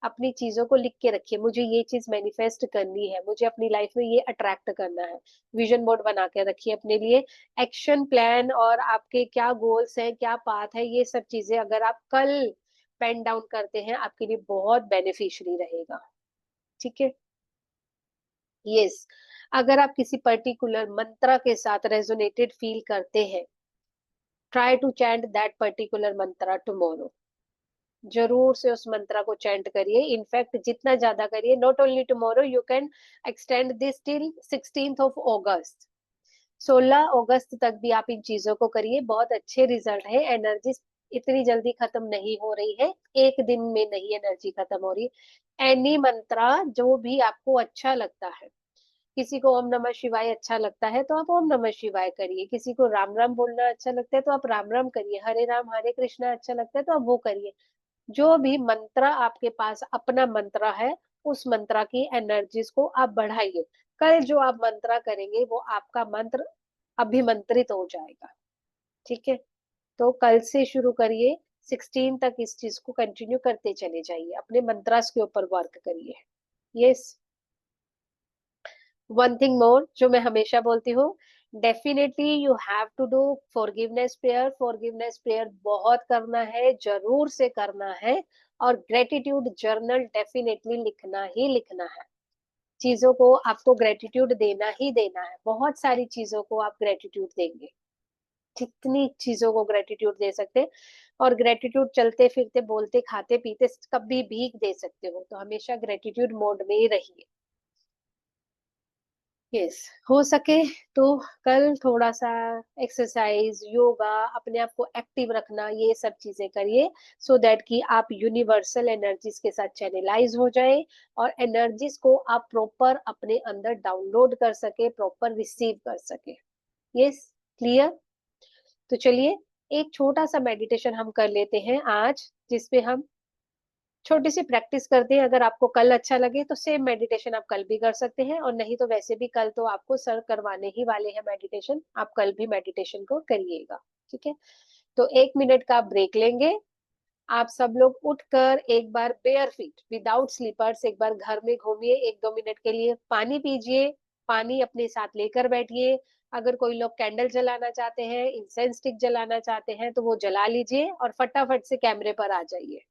अपनी चीजों को लिख के रखिए, मुझे ये चीज मैनिफेस्ट करनी है, मुझे अपनी लाइफ में ये अट्रैक्ट करना है। विजन बोर्ड बना के रखिए अपने लिए। एक्शन प्लान और आपके क्या गोल्स हैं, क्या पाथ है, ये सब चीजें अगर आप कल पेन डाउन करते हैं, आपके लिए बहुत बेनिफिशियरी रहेगा, ठीक है। यस, अगर आप किसी पर्टिकुलर मंत्र के साथ रेजोनेटेड फील करते हैं, try to chant that particular mantra tomorrow. जरूर से उस मंत्र को चैंट करिए, इनफैक्ट जितना ज्यादा करिए, not only tomorrow, you can extend this till 16 of अगस्त। 16 अगस्त तक भी आप इन चीजों को करिए, बहुत अच्छे रिजल्ट है। एनर्जी इतनी जल्दी खत्म नहीं हो रही है, एक दिन में नहीं एनर्जी खत्म हो रही। एनी मंत्रा जो भी आपको अच्छा लगता है, किसी को ओम नमः शिवाय अच्छा लगता है तो आप ओम नमः शिवाय करिए, किसी को राम राम बोलना अच्छा लगता है तो आप राम राम करिए, हरे राम हरे कृष्णा अच्छा लगता है तो आप वो करिए। जो भी मंत्र आपके पास अपना मंत्र है, उस मंत्र की एनर्जीज को आप बढ़ाइए। कल जो आप मंत्र करेंगे वो आपका मंत्र अभिमंत्रित हो जाएगा, ठीक है। तो कल से शुरू करिए, 16 तक इस चीज को कंटिन्यू करते चले जाइए, अपने मंत्रास के ऊपर वर्क करिए। यस, वन थिंग मोर जो मैं हमेशा बोलती हूँ, definitely you have to do forgiveness prayer. Forgiveness prayer बहुत करना है, जरूर से करना है। और ग्रेटिट्यूड जर्नल डेफिनेटली लिखना ही लिखना है। चीजों को आपको ग्रेटिट्यूड देना ही देना है, बहुत सारी चीजों को आप ग्रेटिट्यूड देंगे, जितनी चीजों को ग्रेटिट्यूड दे सकते हैं। और ग्रेटिट्यूड चलते फिरते बोलते खाते पीते कभी भी दे सकते हो, तो हमेशा ग्रेटिट्यूड मोड में ही रहिए। यस, हो सके तो कल थोड़ा सा एक्सरसाइज, योगा, अपने आप को एक्टिव रखना, ये सब चीजें करिए, सो दैट कि आप यूनिवर्सल एनर्जीज के साथ चैनलाइज हो जाए, और एनर्जीज को आप प्रॉपर अपने अंदर डाउनलोड कर सके, प्रॉपर रिसीव कर सके। Yes, clear? तो चलिए एक छोटा सा मेडिटेशन हम कर लेते हैं आज, जिसपे हम छोटी सी प्रैक्टिस करते हैं, अगर आपको कल अच्छा लगे तो सेम मेडिटेशन आप कल भी कर सकते हैं, और नहीं तो वैसे भी कल तो आपको सर करवाने ही वाले हैं मेडिटेशन, आप कल भी मेडिटेशन को करिएगा। ठीक है, तो 1 मिनट का ब्रेक लेंगे। आप सब लोग उठकर एक बार बेयर फीट विदाउट स्लीपर्स एक बार घर में घूमिए 1-2 मिनट के लिए, पानी पीजिए, पानी अपने साथ लेकर बैठिए। अगर कोई लोग कैंडल जलाना चाहते हैं, इंसेंस स्टिक जलाना चाहते हैं, तो वो जला लीजिए और फटाफट से कैमरे पर आ जाइए।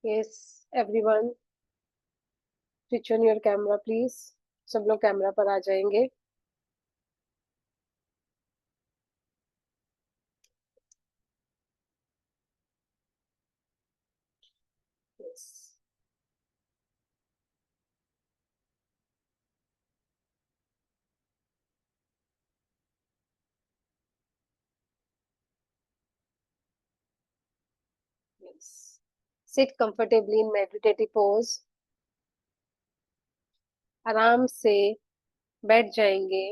Yes everyone, switch on your camera please. सब लोग कैमरा पर आ जाएंगे। Yes, yes, sit comfortably in meditative pose. आराम से बैठ जाएंगे।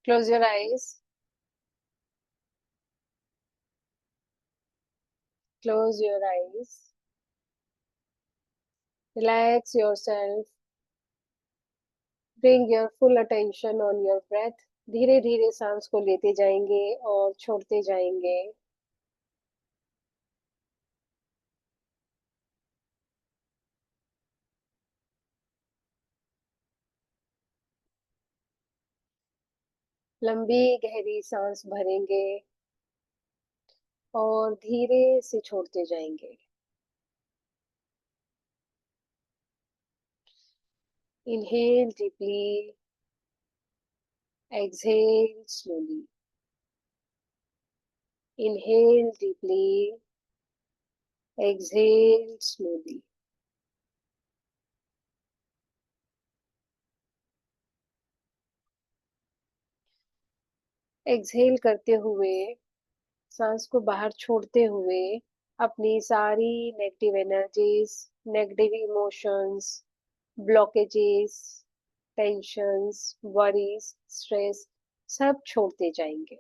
Close your eyes, close your eyes, relax yourself, bring your full attention on your breath. धीरे धीरे सांस को लेते जाएंगे और छोड़ते जाएंगे। लंबी गहरी सांस भरेंगे और धीरे से छोड़ते जाएंगे। Inhale deeply, exhale slowly. Inhale deeply, exhale slowly. Exhale करते हुए, सांस को बाहर छोड़ते हुए, अपनी सारी negative energies, negative emotions, blockages, tensions, worries, stress सब छोड़ते जाएंगे।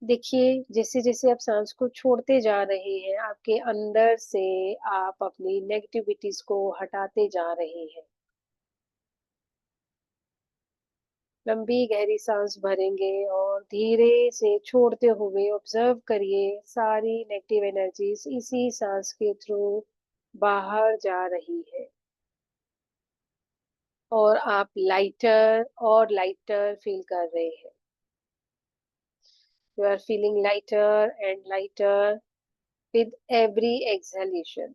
देखिए, जैसे जैसे आप सांस को छोड़ते जा रहे हैं, आपके अंदर से आप अपनी नेगेटिविटीज को हटाते जा रहे हैं। लंबी गहरी सांस भरेंगे और धीरे से छोड़ते हुए ऑब्जर्व करिए, सारी नेगेटिव एनर्जीज इसी सांस के थ्रू बाहर जा रही है और आप लाइटर और लाइटर फील कर रहे हैं। You are feeling lighter and lighter with every exhalation.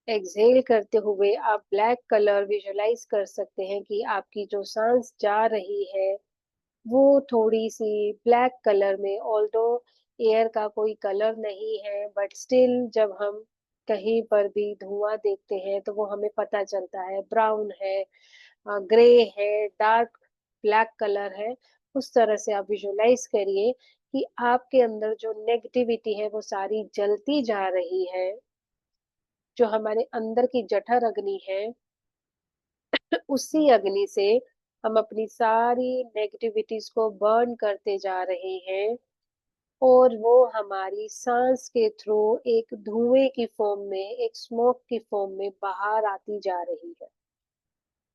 Exhale करते हुए आप ब्लैक कलर विजुलाइज कर सकते हैं कि आपकी जो सांस जा रही है वो थोड़ी सी ब्लैक कलर में, ऑल्दो एयर का कोई कलर नहीं है, बट स्टिल जब हम कहीं पर भी धुआं देखते हैं तो वो हमें पता चलता है ब्राउन है, ग्रे है, डार्क ब्लैक कलर है। उस तरह से आप विजुलाइज करिए कि आपके अंदर जो नेगेटिविटी है वो सारी जलती जा रही है। जो हमारे अंदर की जठर अग्नि है, उसी अग्नि से हम अपनी सारी नेगेटिविटीज को बर्न करते जा रहे हैं और वो हमारी सांस के थ्रू एक धुएं की फॉर्म में, एक स्मोक की फॉर्म में बाहर आती जा रही है।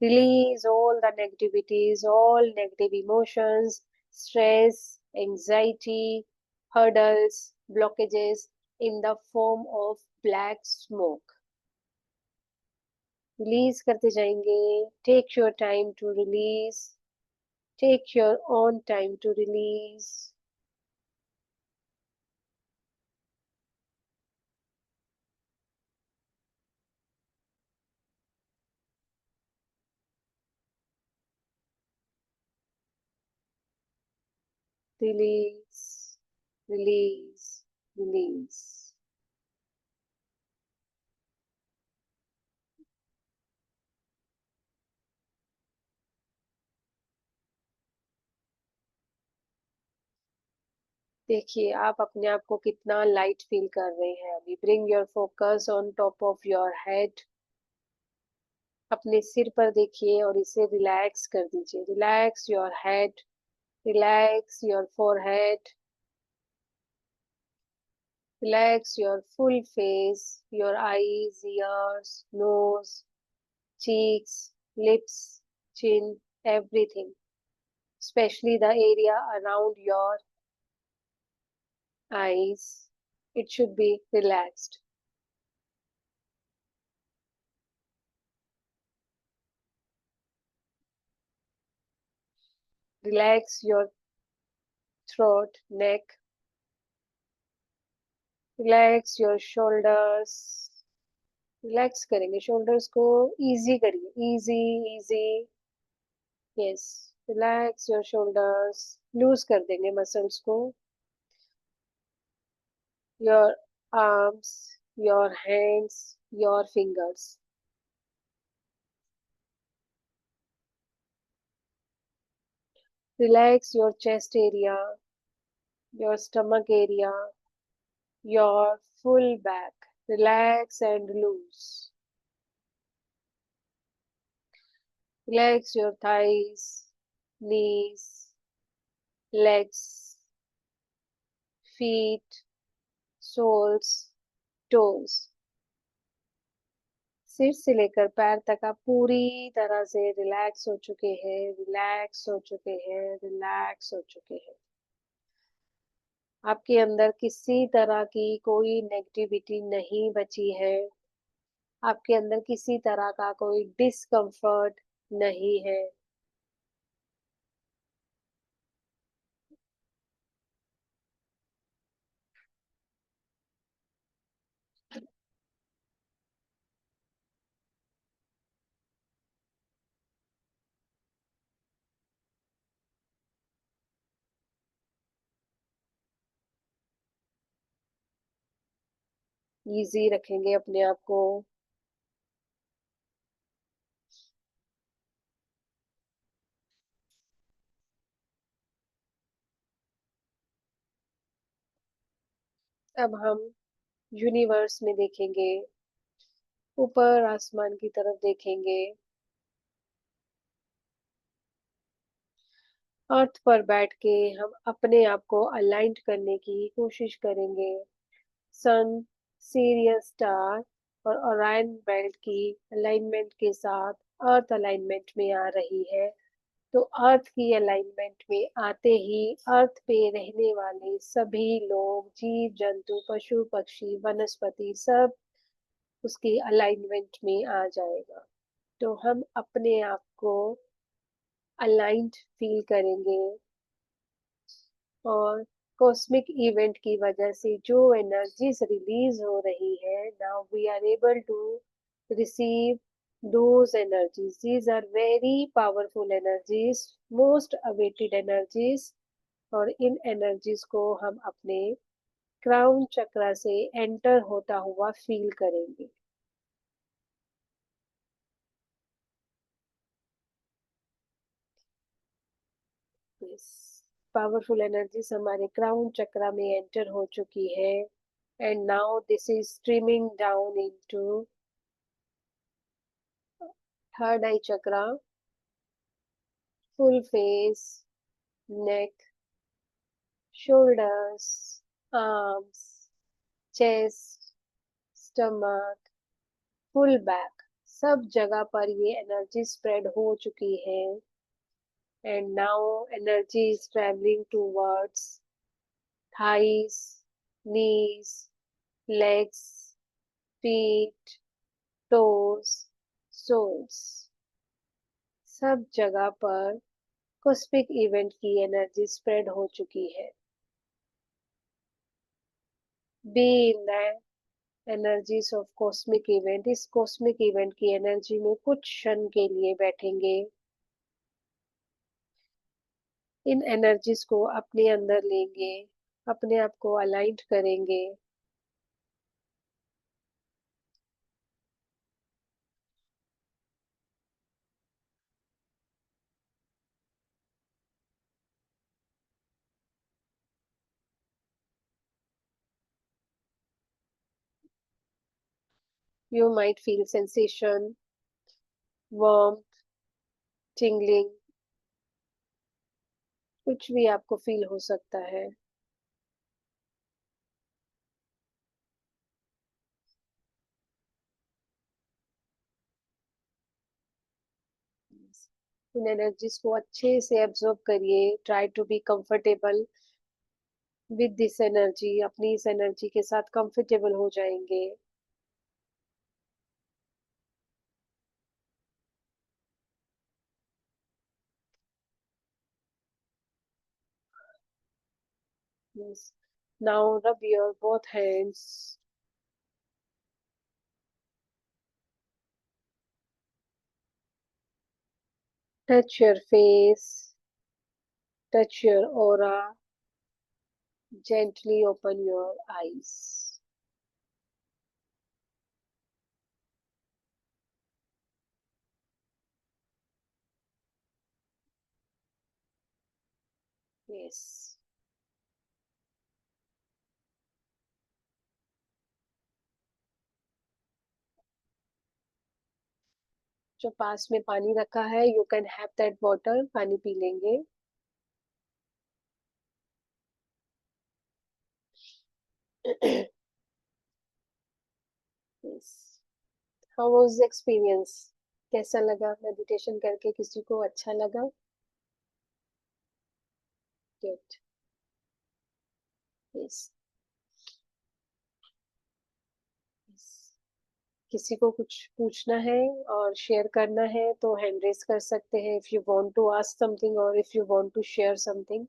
Release all the negativities, all negative emotions, stress, anxiety, hurdles, blockages in the form of black smoke. Release करते जाएंगे. Take your time to release. Take your own time to release. Release, release, release. देखिए, आप अपने आप को कितना लाइट फील कर रहे हैं अभी। Bring your focus on top of your head. अपने सिर पर देखिए और इसे रिलैक्स कर दीजिए। Relax your head, relax your forehead, relax your full face, your eyes, ears, nose, cheeks, lips, chin, everything, especially the area around your eyes. It should be relaxed. Relax your throat, neck, relax your shoulders. Relax करेंगे शोल्डर्स को, इजी करिए, easy easy. Yes, relax your shoulders, loose कर देंगे मसल्स को। Your arms, your hands, your fingers. Relax your chest area, your stomach area, your full back. Relax and loose. Relax your thighs, knees, legs. feet, soles, toes। सिर से लेकर पैर तक आप पूरी तरह से रिलैक्स हो चुके हैं, रिलैक्स हो चुके हैं, रिलैक्स हो चुके हैं। आपके अंदर किसी तरह की कोई नेगेटिविटी नहीं बची है। आपके अंदर किसी तरह का कोई डिस्कम्फर्ट नहीं है। इजी रखेंगे अपने आप को। अब हम यूनिवर्स में देखेंगे, ऊपर आसमान की तरफ देखेंगे। अर्थ पर बैठ के हम अपने आप को अलाइंड करने की कोशिश करेंगे। सन, सीरियस स्टार और ओरायन बेल्ट की अलाइनमेंट के साथ अर्थ अलाइनमेंट में आ रही है। तो अर्थ की अलाइनमेंट में आते ही अर्थ पे रहने वाले सभी लोग, जीव जंतु, पशु पक्षी, वनस्पति, सब उसकी अलाइनमेंट में आ जाएगा। तो हम अपने आप को अलाइंड फील करेंगे और कॉस्मिक इवेंट की वजह से जो एनर्जीज रिलीज हो रही है, now we are able to receive those energies. These are very powerful energies, most awaited energies। और इन एनर्जीज को हम अपने क्राउन चक्रा से एंटर होता हुआ फील करेंगे। यस, पावरफुल एनर्जीज हमारे क्राउन चक्रा में एंटर हो चुकी है। And now this is streaming down into third I chakra, full face, neck, shoulders, arms, chest, stomach, full back, सब जगह पर ये एनर्जी स्प्रेड हो चुकी है। And now energy is travelling towards thighs, knees, legs, feet, toes, soles, सब जगह पर कॉस्मिक इवेंट की एनर्जी स्प्रेड हो चुकी है। Be in that energies of cosmic event. इस कॉस्मिक इवेंट की एनर्जी में कुछ क्षण के लिए बैठेंगे। इन एनर्जीज को अपने अंदर लेंगे, अपने आप को अलाइंड करेंगे। You might feel sensation, warm, tingling, कुछ भी आपको फील हो सकता है। इन एनर्जीज को अच्छे से एब्जॉर्ब करिए। Try to be comfortable with this energy. अपनी इस एनर्जी के साथ कंफर्टेबल हो जाएंगे। Yes. Now rub your both hands, touch your face, touch your aura, gently open your eyes। Yes। जो पास में पानी रखा है, you can have that water, पानी पी लेंगे। How was the experience? कैसा लगा मेडिटेशन करके? किसी को अच्छा लगा? गुड। यस। किसी को कुछ पूछना है और शेयर करना है तो हैंड रेज कर सकते हैं, if you want to ask something और if you want to share something.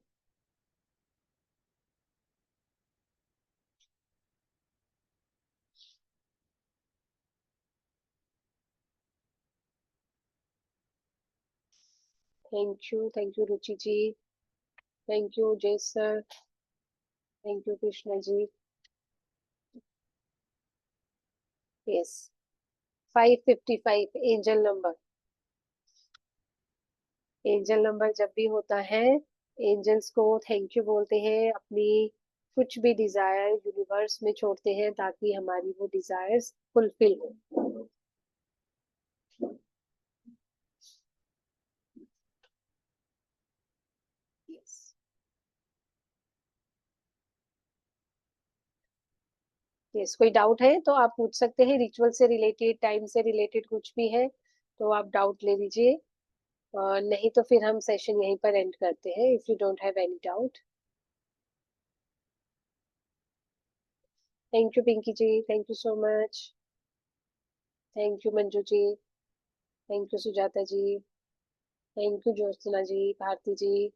Thank you Ruchi ji, thank you Jay sir, thank you Krishna ji. Yes, 555 angel number. Angel number जब भी होता है, एंजल्स को थैंक यू बोलते हैं, अपनी कुछ भी डिजायर यूनिवर्स में छोड़ते हैं ताकि हमारी वो डिजायर्स फुलफिल हो। यस। यस, कोई डाउट है तो आप पूछ सकते हैं, रिचुअल से रिलेटेड, टाइम से रिलेटेड कुछ भी है तो आप डाउट ले लीजिए। नहीं तो फिर हम सेशन यहीं पर एंड करते हैं, if you don't have any doubt. Thank you Pinky ji, thank you so much. Thank you Manju ji, thank you Sujata ji, thank you Jyotsna ji, Bharti ji,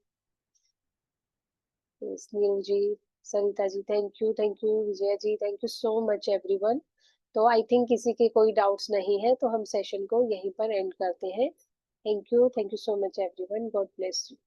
Neeru ji, Sarita ji, thank you Vijaya ji, thank you so much everyone. तो आई थिंक किसी के कोई डाउट्स नहीं है तो हम सेशन को यहीं पर एंड करते हैं। Thank you so much everyone, God bless you.